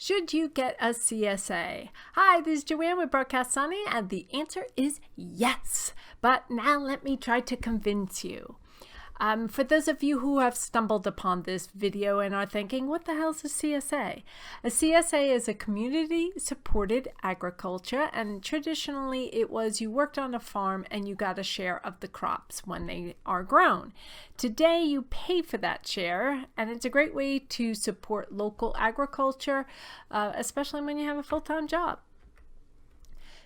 Should you get a CSA? Hi, this is Joanne with Broadcast Sunny, and the answer is yes. But now let me try to convince you. For those of you who have stumbled upon this video and are thinking, what the hell is a CSA? A CSA is a community-supported agriculture, and traditionally it was you worked on a farm and you got a share of the crops when they are grown. Today you pay for that share, and it's a great way to support local agriculture, especially when you have a full-time job.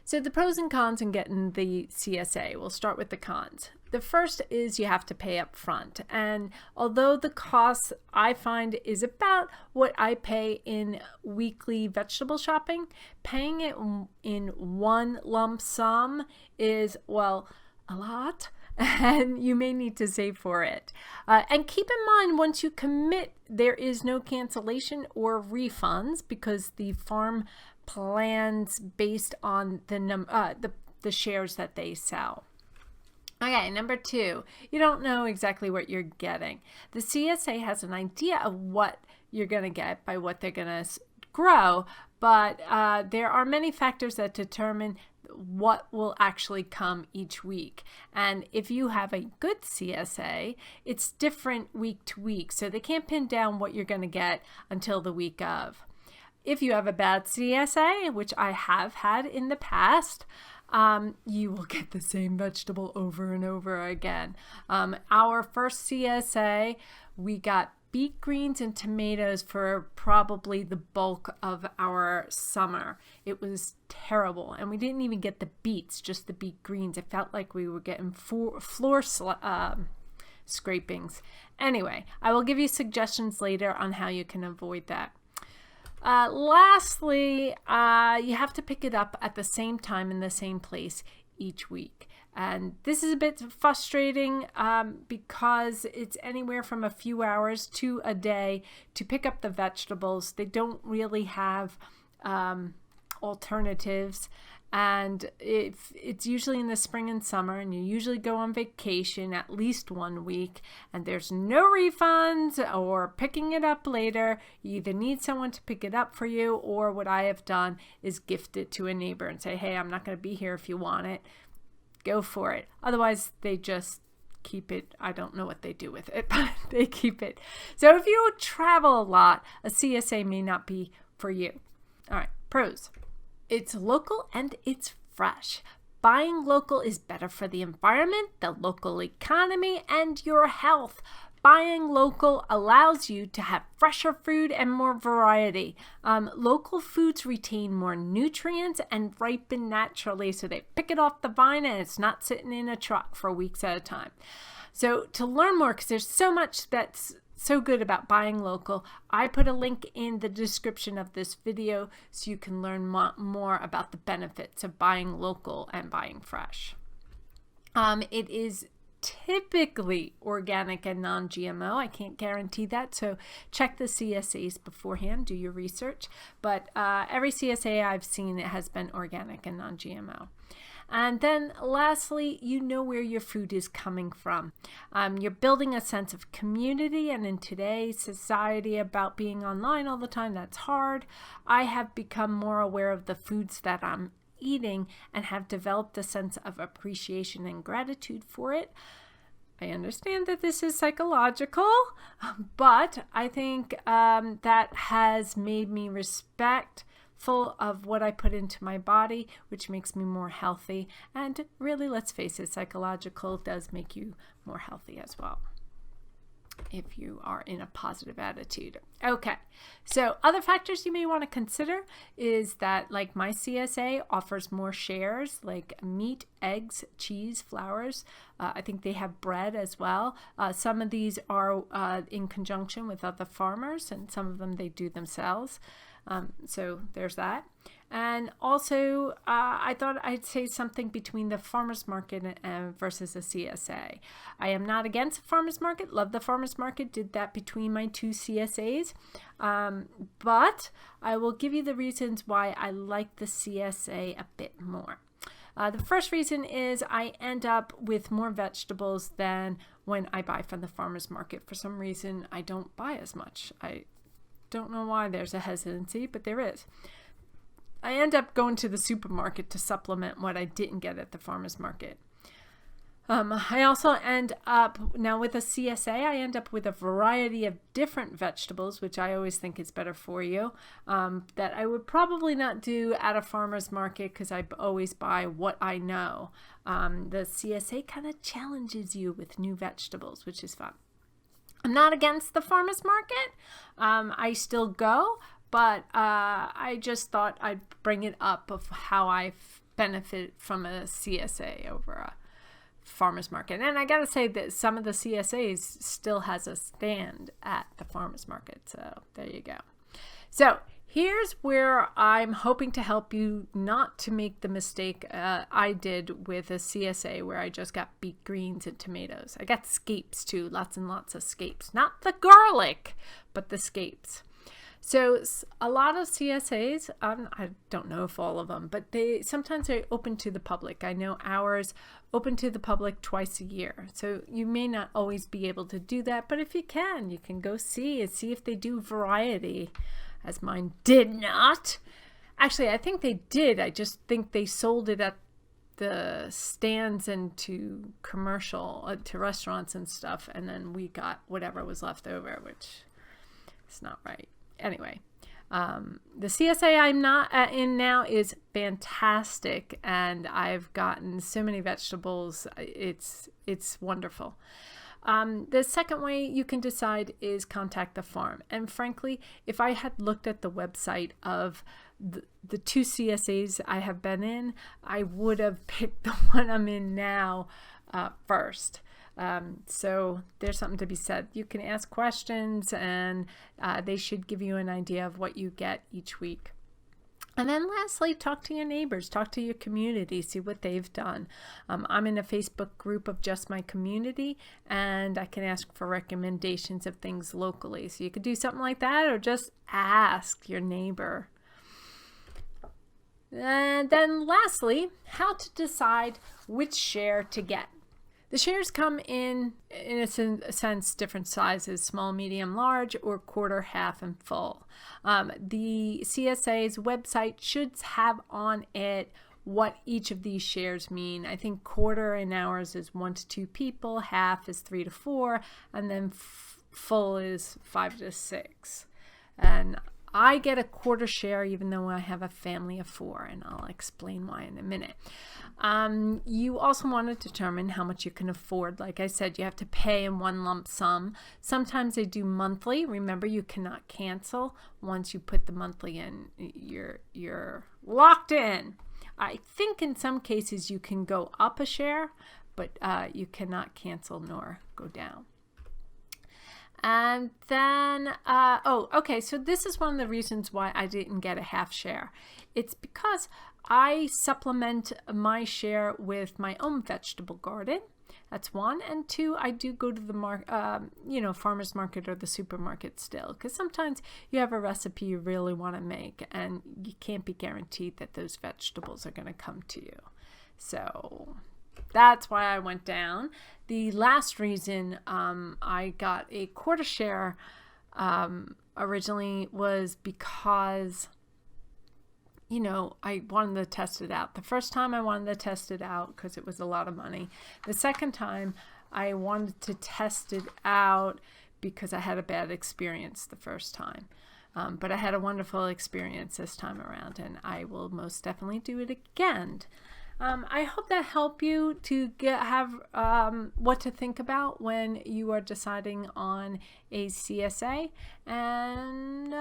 So the pros and cons in getting the CSA, we'll start with the cons. The first is you have to pay up front, and although the cost I find is about what I pay in weekly vegetable shopping, paying it in one lump sum is, well, a lot, and you may need to save for it. And keep in mind, once you commit, there is no cancellation or refunds because the farm plans based on the shares that they sell. Okay, number two, you don't know exactly what you're getting. The CSA has an idea of what you're going to get by what they're going to grow, but there are many factors that determine what will actually come each week. And if you have a good CSA, it's different week to week, so they can't pin down what you're going to get until the week of. If you have a bad CSA, which I have had in the past, you will get the same vegetable over and over again. Our first CSA, we got beet greens and tomatoes for probably the bulk of our summer. It was terrible, and we didn't even get the beets, just the beet greens. It felt like we were getting floor scrapings. Anyway, I will give you suggestions later on how you can avoid that. Lastly, you have to pick it up at the same time in the same place each week. And this is a bit frustrating because it's anywhere from a few hours to a day to pick up the vegetables. They don't really have alternatives. And it's usually in the spring and summer, and you usually go on vacation at least 1 week, and there's no refunds or picking it up later. You either need someone to pick it up for you, or what I have done is gift it to a neighbor and say, hey, I'm not going to be here if you want it. Go for it. Otherwise, they just keep it. I don't know what they do with it, but they keep it. So if you travel a lot, a CSA may not be for you. All right, pros. It's local and it's fresh. Buying local is better for the environment, the local economy, and your health. Buying local allows you to have fresher food and more variety. Local foods retain more nutrients and ripen naturally, so they pick it off the vine and it's not sitting in a truck for weeks at a time. So to learn more, because there's so much that's so good about buying local, I put a link in the description of this video so you can learn more about the benefits of buying local and buying fresh. It is typically organic and non-GMO. I can't guarantee that, so check the CSAs beforehand, do your research. But every CSA I've seen, it has been organic and non-GMO. And then lastly, you know where your food is coming from. You're building a sense of community, and in today's society about being online all the time, that's hard. I have become more aware of the foods that I'm eating and have developed a sense of appreciation and gratitude for it. I understand that this is psychological, but I think that has made me respectful of what I put into my body, which makes me more healthy. And really, let's face it, psychological does make you more healthy as well, if you are in a positive attitude. Okay, so other factors you may want to consider is that, like, my CSA offers more shares like meat, eggs, cheese, flowers. I think they have bread as well. Some of these are in conjunction with other farmers, and some of them they do themselves. So there's that. And also, I thought I'd say something between the farmer's market versus a CSA. I am not against a farmer's market. Love the farmer's market. Did that between my two CSAs. But I will give you the reasons why I like the CSA a bit more. The first reason is I end up with more vegetables than when I buy from the farmer's market. For some reason, I don't buy as much. don't know why there's a hesitancy, but there is. I end up going to the supermarket to supplement what I didn't get at the farmer's market. I also end up, now with a CSA, I end up with a variety of different vegetables, which I always think is better for you, that I would probably not do at a farmer's market because I always buy what I know. The CSA kind of challenges you with new vegetables, which is fun. I'm not against the farmer's market. I still go, but I just thought I'd bring it up of how I benefit from a CSA over a farmer's market. And I gotta say that some of the CSAs still has a stand at the farmer's market. So there you go. So here's where I'm hoping to help you not to make the mistake I did with a CSA where I just got beet greens and tomatoes. I got scapes too, lots and lots of scapes. Not the garlic, but the scapes. So a lot of CSAs, I don't know if all of them, but sometimes they're open to the public. I know ours open to the public twice a year. So you may not always be able to do that, but if you can go see if they do variety, as mine did not. Actually, I think they did. I just think they sold it at the stands and to commercial, to restaurants and stuff, and then we got whatever was left over, which is not right. Anyway, the CSA I'm not in now is fantastic, and I've gotten so many vegetables. It's wonderful. The second way you can decide is contact the farm. And frankly, if I had looked at the website of the two CSAs I have been in, I would have picked the one I'm in now first. So there's something to be said. You can ask questions, and they should give you an idea of what you get each week. And then lastly, talk to your neighbors, talk to your community, see what they've done. I'm in a Facebook group of just my community, and I can ask for recommendations of things locally. So you could do something like that, or just ask your neighbor. And then lastly, how to decide which share to get. The shares come in a sense, different sizes, small, medium, large, or quarter, half, and full. The CSA's website should have on it what each of these shares mean. I think quarter in ours is 1 to 2 people, half is 3 to 4, and then full is 5 to 6. And I get a quarter share even though I have a family of 4, and I'll explain why in a minute. You also want to determine how much you can afford. Like I said, you have to pay in one lump sum. Sometimes they do monthly. Remember, you cannot cancel. Once you put the monthly in, you're locked in. I think in some cases you can go up a share, but you cannot cancel nor go down. And then, okay, so this is one of the reasons why I didn't get a half share. It's because I supplement my share with my own vegetable garden. That's one. And two, I do go to the farmer's market or the supermarket still, because sometimes you have a recipe you really want to make, and you can't be guaranteed that those vegetables are going to come to you. So that's why I went down. The last reason I got a quarter share originally was because, I wanted to test it out. The first time I wanted to test it out because it was a lot of money. The second time I wanted to test it out because I had a bad experience the first time. But I had a wonderful experience this time around, and I will most definitely do it again. I hope that helped you to have what to think about when you are deciding on a CSA. And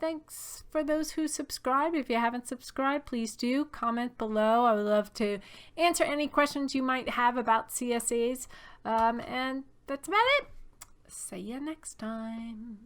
thanks for those who subscribe. If you haven't subscribed, please do comment below. I would love to answer any questions you might have about CSAs. And that's about it. See you next time.